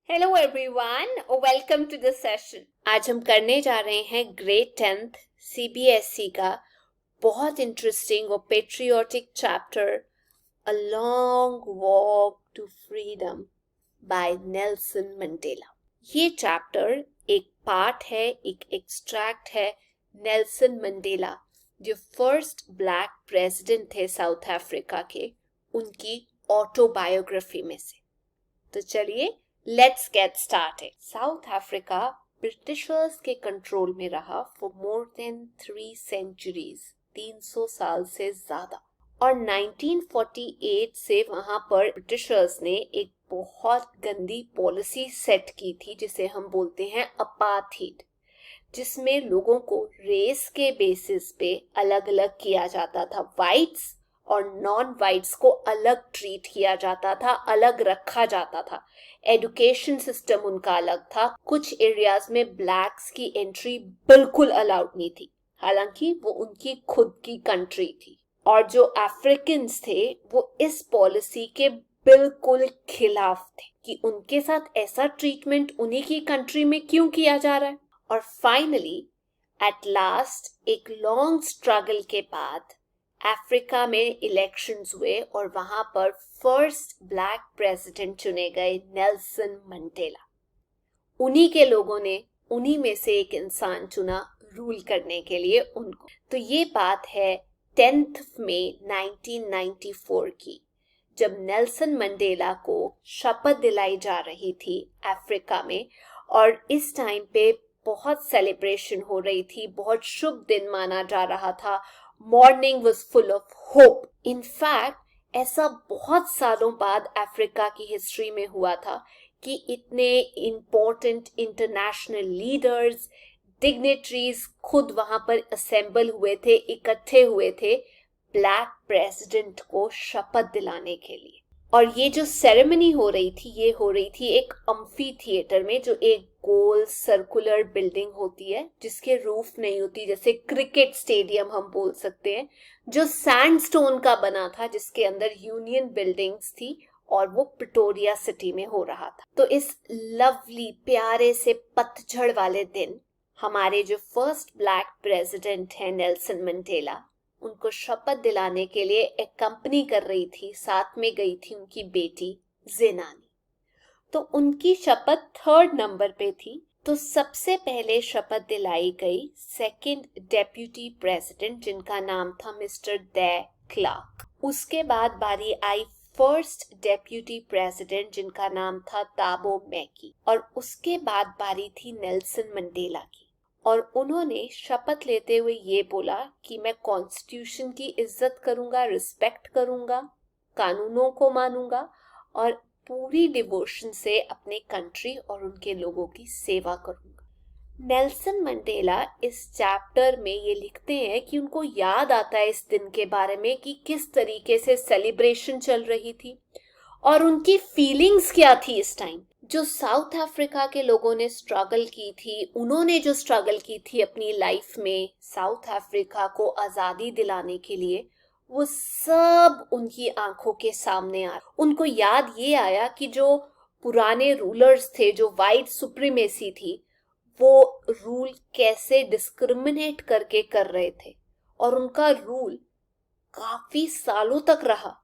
Hello everyone, welcome to the session. आज हम करने जा रहे हैं ग्रेड 10th सीबीएसई का बहुत इंटरेस्टिंग और patriotic chapter a long walk to freedom by Nelson Mandela. ये चैप्टर एक पार्ट है, एक एक्सट्रैक्ट है नेल्सन मंडेला जो फर्स्ट ब्लैक प्रेसिडेंट थे साउथ अफ्रीका के, उनकी ऑटोबायोग्राफी में से। तो चलिए let's get started. South Africa Britishers के कंट्रोल में रहा फॉर मोर देन 3 centuries, 300 साल से ज्यादा। और 1948 से वहां पर ब्रिटिशर्स ने एक बहुत गंदी पॉलिसी सेट की थी जिसे हम बोलते हैं अपार्थाइड, जिसमें लोगों को रेस के बेसिस पे अलग अलग किया जाता था। वाइट्स और नॉन वाइट्स को अलग ट्रीट किया जाता था, अलग रखा जाता था। एजुकेशन सिस्टम उनका अलग था। कुछ एरियाज में ब्लैक्स की एंट्री बिल्कुल अलाउड नहीं थी, हालांकि वो उनकी खुद की कंट्री थी। और जो अफ्रीकन्स थे वो इस पॉलिसी के बिल्कुल खिलाफ थे कि उनके साथ ऐसा ट्रीटमेंट उन्हीं की कंट्री में क्यों किया जा रहा है। और फाइनली एट लास्ट एक लॉन्ग स्ट्रगल के बाद अफ्रीका में इलेक्शंस हुए और वहां पर फर्स्ट ब्लैक प्रेसिडेंट चुने गए नेल्सन मंडेला। उन्हीं के लोगों ने उन्हीं में से एक इंसान चुना रूल करने के लिए उनको। तो ये बात है 10th मई 1994 की, जब नेल्सन मंडेला को शपथ दिलाई जा रही थी अफ्रीका में। और इस टाइम पे बहुत सेलिब्रेशन हो रही थी, बहुत शुभ दिन माना जा रहा था। Morning was full of hope. In fact ऐसा बहुत सालों बाद अफ्रीका की हिस्ट्री में हुआ था कि इतने इंपॉर्टेंट इंटरनेशनल लीडर्स, डिग्नेटरीज खुद वहां पर असेंबल हुए थे, इकट्ठे हुए थे ब्लैक प्रेसिडेंट को शपथ दिलाने के लिए। और ये जो सेरेमनी हो रही थी, ये हो रही थी एक अम्फी थिएटर में, जो एक गोल सर्कुलर बिल्डिंग होती है जिसके रूफ नहीं होती, जैसे क्रिकेट स्टेडियम हम बोल सकते हैं, जो सैंडस्टोन का बना था, जिसके अंदर यूनियन बिल्डिंग्स थी। और वो प्रिटोरिया सिटी में हो रहा था। तो इस लवली प्यारे से पतझड़ वाले दिन हमारे जो फर्स्ट ब्लैक प्रेसिडेंट है नेल्सन मंडेला, उनको शपथ दिलाने के लिए एक कंपनी कर रही थी, साथ में गई थी उनकी बेटी ज़ेनानी। तो उनकी शपथ 3rd नंबर पे थी। तो सबसे पहले शपथ दिलाई गई सेकंड डेप्यूटी प्रेसिडेंट, जिनका नाम था मिस्टर डे क्लार्क। उसके बाद बारी आई फर्स्ट डेप्यूटी प्रेसिडेंट, जिनका नाम था ताबो मैकी। और उसके बाद बारी थी नेल्सन मंडेला की। और उन्होंने शपथ लेते हुए ये बोला कि मैं कॉन्स्टिट्यूशन की इज्जत करूंगा, रिस्पेक्ट करूंगा, कानूनों को मानूंगा और पूरी डिवोशन से अपने कंट्री और उनके लोगों की सेवा करूंगा। नेल्सन मंडेला इस चैप्टर में ये लिखते हैं कि उनको याद आता है इस दिन के बारे में कि किस तरीके से सेलिब्रेशन चल रही थी और उनकी फीलिंग्स क्या थी इस टाइम। जो साउथ अफ्रीका के लोगों ने स्ट्रगल की थी, उन्होंने जो स्ट्रगल की थी अपनी लाइफ में साउथ अफ्रीका को आजादी दिलाने के लिए, वो सब उनकी आंखों के सामने आ। उनको याद ये आया कि जो पुराने रूलर्स थे, जो वाइट सुप्रीमेसी थी, वो रूल कैसे डिस्क्रिमिनेट करके कर रहे थे। और उनका रूल काफी सालों तक रहा,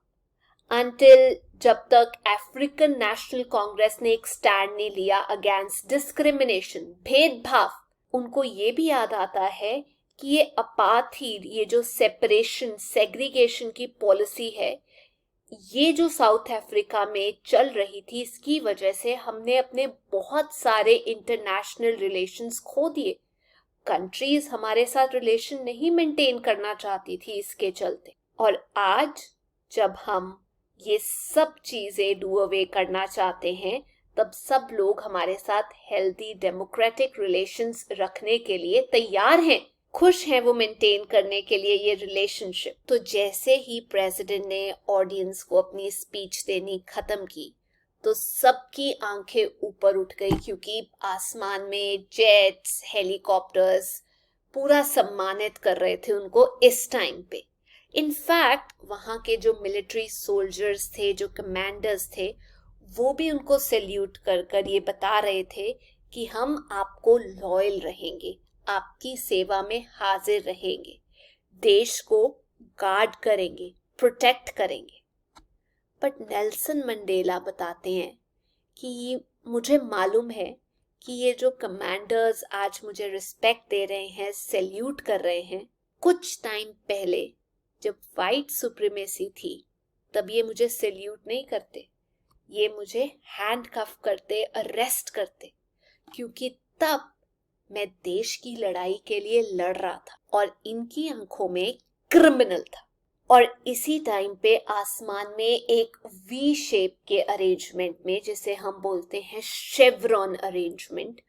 अनटिल जब तक अफ्रीकन नेशनल कांग्रेस ने एक स्टैंड नहीं लिया अगेंस्ट डिस्क्रिमिनेशन, भेदभाव। उनको ये भी याद आता है कि ये अपार्थाइड, ये जो सेपरेशन, सेग्रीगेशन की पॉलिसी है, ये जो साउथ अफ्रीका में चल रही थी, इसकी वजह से हमने अपने बहुत सारे इंटरनेशनल रिलेशंस खो दिए। कंट्रीज हमारे साथ रिलेशन नहीं मेंटेन करना चाहती थी इसके चलते। और आज जब हम ये सब चीजें डू अवे करना चाहते हैं, तब सब लोग हमारे साथ हेल्दी डेमोक्रेटिक रिलेशंस रखने के लिए तैयार हैं, खुश हैं वो मेंटेन करने के लिए ये रिलेशनशिप। तो जैसे ही प्रेसिडेंट ने ऑडियंस को अपनी स्पीच देनी खत्म की, तो सबकी आंखें ऊपर उठ गई, क्योंकि आसमान में जेट्स, हेलीकॉप्टर्स पूरा सम्मानित कर रहे थे उनको इस टाइम पे। इनफैक्ट वहां के जो मिलिट्री सोल्जर्स थे, जो कमांडर्स थे, वो भी उनको सैल्यूट कर कर ये बता रहे थे कि हम आपको लॉयल रहेंगे, आपकी सेवा में हाजिर रहेंगे, देश को गार्ड करेंगे, प्रोटेक्ट करेंगे। बट नेल्सन मंडेला बताते हैं कि मुझे मालूम है कि ये जो कमांडर्स आज मुझे रिस्पेक्ट दे रहे हैं, सैल्यूट कर रहे हैं, कुछ टाइम पहले जब वाइट सुप्रीमेसी थी तब ये मुझे सैल्यूट नहीं करते, ये मुझे हैंडकफ करते, अरेस्ट करते, क्योंकि तब मैं देश की लड़ाई के लिए लड़ रहा था और इनकी आंखों में क्रिमिनल था। और इसी टाइम पे आसमान में एक वी शेप के अरेंजमेंट में, जिसे हम बोलते हैं chevron arrangement,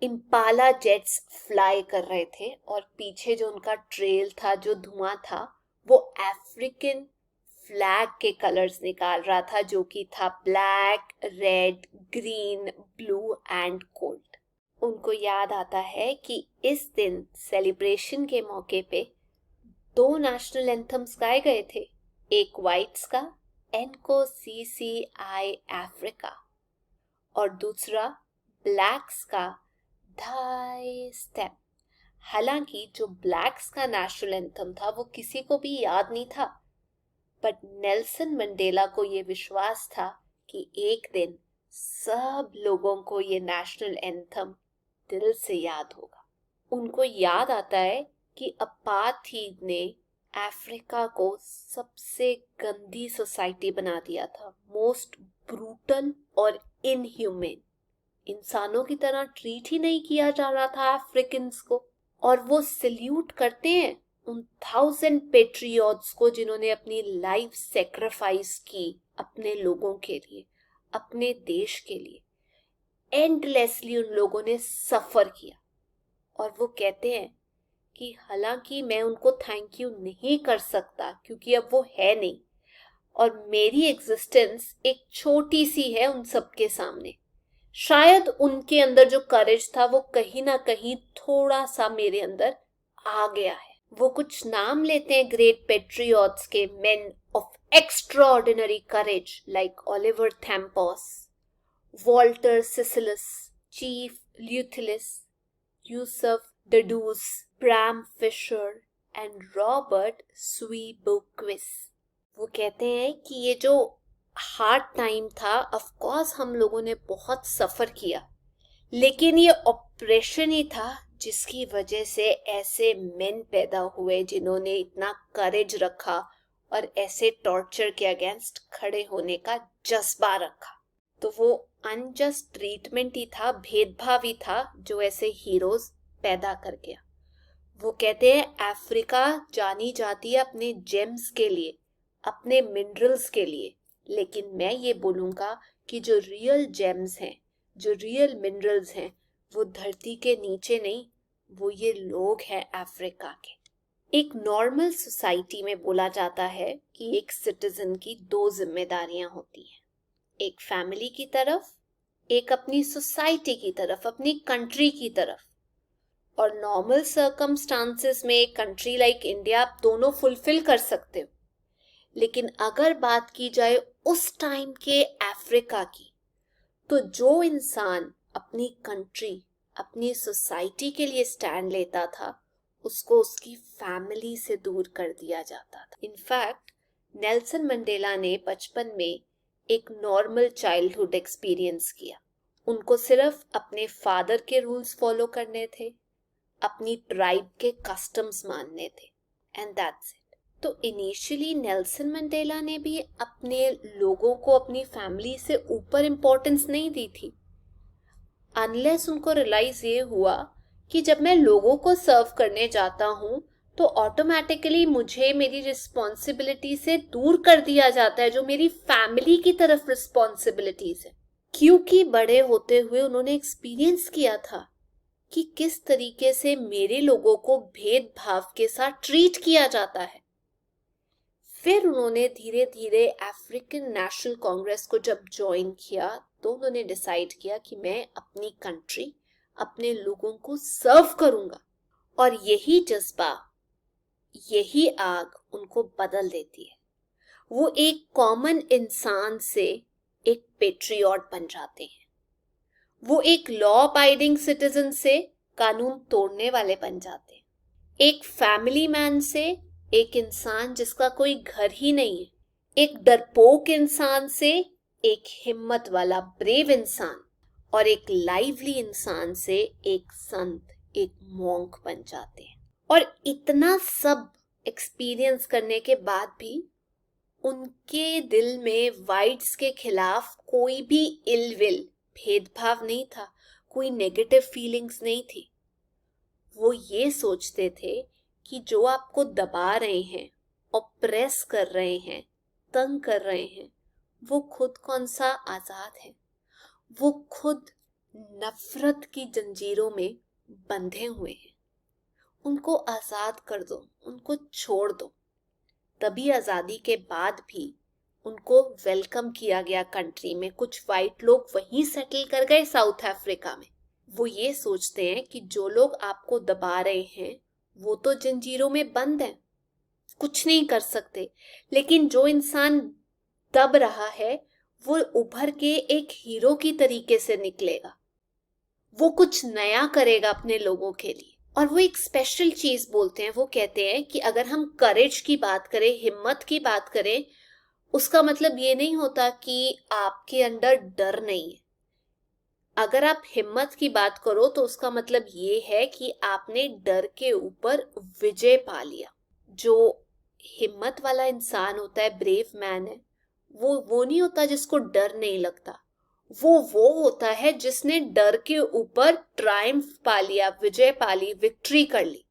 Impala jets fly कर रहे थे और पीछे जो उनका ट्रेल था, जो धुआं था, वो अफ्रीकन फ्लैग के कलर्स निकाल रहा था, जो कि था black, red, green, blue and gold. उनको याद आता है कि इस दिन सेलिब्रेशन के मौके पे 2 नेशनल एंथम्स गाए गए थे, एक वाइट्स का NCCI अफ्रीका और दूसरा ब्लैक्स का धाई स्टेप। हालांकि जो ब्लैक्स का नेशनल एंथम था वो किसी को भी याद नहीं था, बट नेल्सन मंडेला को ये विश्वास था कि एक दिन सब लोगों को ये नेशनल एंथम दिल से याद होगा। उनको याद आता है कि अपार्थाइड ने अफ्रीका को सबसे गंदी सोसाइटी बना दिया था, मोस्ट ब्रूटल और इनह्यूमन। इंसानों की तरह ट्रीट ही नहीं किया जा रहा था अफ्रीकन्स को। और वो सैल्यूट करते हैं उन 1000 पेट्रियट्स को जिन्होंने अपनी लाइफ सेक्रीफाइस की अपने लोगों के लिए, अपने देश के लिए। एंडलेसली उन लोगों ने सफर किया और वो कहते हैं कि हालांकि मैं उनको थैंक यू नहीं कर सकता क्योंकि अब वो है नहीं और मेरी एग्जिस्टेंस एक छोटी सी है उन सब के सामने। शायद उनके अंदर जो करेज था वो कहीं ना कहीं थोड़ा सा मेरे अंदर आ गया है। वो कुछ नाम लेते हैं ग्रेट पेट्रियट्स के, men of extraordinary courage like Oliver Tambo, Walter Sisulu, chief Luthuli, Yusuf Dadoo, Bram Fischer and Robert Sobukwe. वो कहते हैं कि ये जो हार्ड टाइम था, ऑफ कोर्स हम लोगों ने बहुत सफर किया, लेकिन ये ऑपरेशन ही था जिसकी वजह से ऐसे मेन पैदा हुए जिन्होंने इतना करेज रखा और ऐसे टॉर्चर के अगेंस्ट खड़े होने का जज्बा रखा। तो वो अनजस्ट ट्रीटमेंट ही था, भेदभाव ही था जो ऐसे हीरोज पैदा कर गया। वो कहते हैं अफ्रीका जानी जाती है अपने जेम्स के लिए, अपने मिनरल्स के लिए, लेकिन मैं ये बोलूँगा कि जो रियल जेम्स हैं, जो रियल मिनरल्स हैं, वो धरती के नीचे नहीं, वो ये लोग हैं अफ्रीका के। एक नॉर्मल सोसाइटी में बोला जाता है कि एक सिटीजन की 2 जिम्मेदारियां होती हैं, एक फैमिली की तरफ, एक अपनी सोसाइटी की तरफ, अपनी कंट्री की तरफ। और नॉर्मल सर्कमस्टांसेस में एक कंट्री लाइक इंडिया आप दोनों फुलफिल कर सकते हो, लेकिन अगर बात की जाए उस टाइम के अफ्रीका की, तो जो इंसान अपनी कंट्री, अपनी सोसाइटी के लिए स्टैंड लेता था, उसको उसकी फैमिली से दूर कर दिया जाता था। इनफैक्ट नेल्सन मंडेला ने बचपन में एक नॉर्मल चाइल्डहुड एक्सपीरियंस किया। उनको सिर्फ अपने फादर के रूल्स फॉलो करने थे, अपनी ट्राइब के कस्टम्स मानने थे, एंड दैट्स इट। तो इनिशियली नेल्सन मंडेला ने भी अपने लोगों को अपनी फैमिली से ऊपर इम्पोर्टेंस नहीं दी थी, अनलेस उनको रियलाइज ये हुआ कि जब मैं लोगों को सर्व करने जाता हूँ तो ऑटोमेटिकली मुझे मेरी रिस्पॉन्सिबिलिटी से दूर कर दिया जाता है, जो मेरी फैमिली की तरफ रिस्पॉन्सिबिलिटीज है। क्योंकि बड़े होते हुए उन्होंने एक्सपीरियंस किया था कि किस तरीके से मेरे लोगों को भेदभाव के साथ ट्रीट किया जाता है। फिर उन्होंने धीरे धीरे अफ्रीकन नेशनल कांग्रेस को जब ज्वाइन किया तो उन्होंने डिसाइड किया कि मैं अपनी कंट्री, अपने लोगों को सर्व करूंगा। और यही जज्बा, यही आग उनको बदल देती है। वो एक कॉमन इंसान से एक पेट्रियट बन जाते हैं। वो एक लॉ अबाइडिंग सिटीजन से कानून तोड़ने वाले बन जाते हैं। एक फैमिली मैन से एक इंसान जिसका कोई घर ही नहीं है, एक डरपोक इंसान से एक हिम्मत वाला ब्रेव इंसान, और एक लाइवली इंसान से एक संत, एक मॉन्क बन जाते हैं। और इतना सब एक्सपीरियंस करने के बाद भी उनके दिल में वाइट्स के खिलाफ कोई भी इल विल, भेदभाव नहीं था, कोई नेगेटिव फीलिंग्स नहीं थी। वो ये सोचते थे कि जो आपको दबा रहे हैं, ऑप्रेस कर रहे हैं, तंग कर रहे हैं, वो खुद कौन सा आजाद है। वो खुद नफरत की जंजीरों में बंधे हुए हैं। उनको आजाद कर दो, उनको छोड़ दो। तभी आजादी के बाद भी उनको वेलकम किया गया कंट्री में। कुछ वाइट लोग वहीं सेटल कर गए साउथ अफ्रीका में। वो ये सोचते हैं कि जो लोग आपको दबा रहे हैं वो तो जंजीरों में बंद हैं, कुछ नहीं कर सकते, लेकिन जो इंसान दब रहा है वो उभर के एक हीरो की तरीके से निकलेगा। वो कुछ नया करेगा अपने लोगों के लिए। और वो एक स्पेशल चीज बोलते हैं। वो कहते हैं कि अगर हम करेज की बात करें, हिम्मत की बात करें, उसका मतलब ये नहीं होता कि आपके अंदर डर नहीं है। अगर आप हिम्मत की बात करो तो उसका मतलब ये है कि आपने डर के ऊपर विजय पा लिया। जो हिम्मत वाला इंसान होता है, ब्रेव मैन है, वो नहीं होता जिसको डर नहीं लगता। वो होता है जिसने डर के ऊपर ट्रायम्फ पा लिया, विजय पा ली, विक्ट्री कर ली।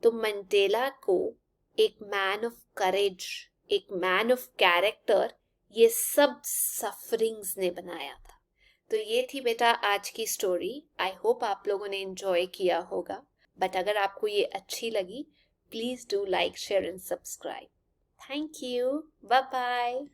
तो मंडेला को एक मैन ऑफ करेज, एक मैन ऑफ कैरेक्टर, ये सब सफरिंग्स ने बनाया था। तो ये थी बेटा आज की स्टोरी। आई होप आप लोगों ने एंजॉय किया होगा। बट अगर आपको ये अच्छी लगी, please do like, share and subscribe. Thank you. Bye bye.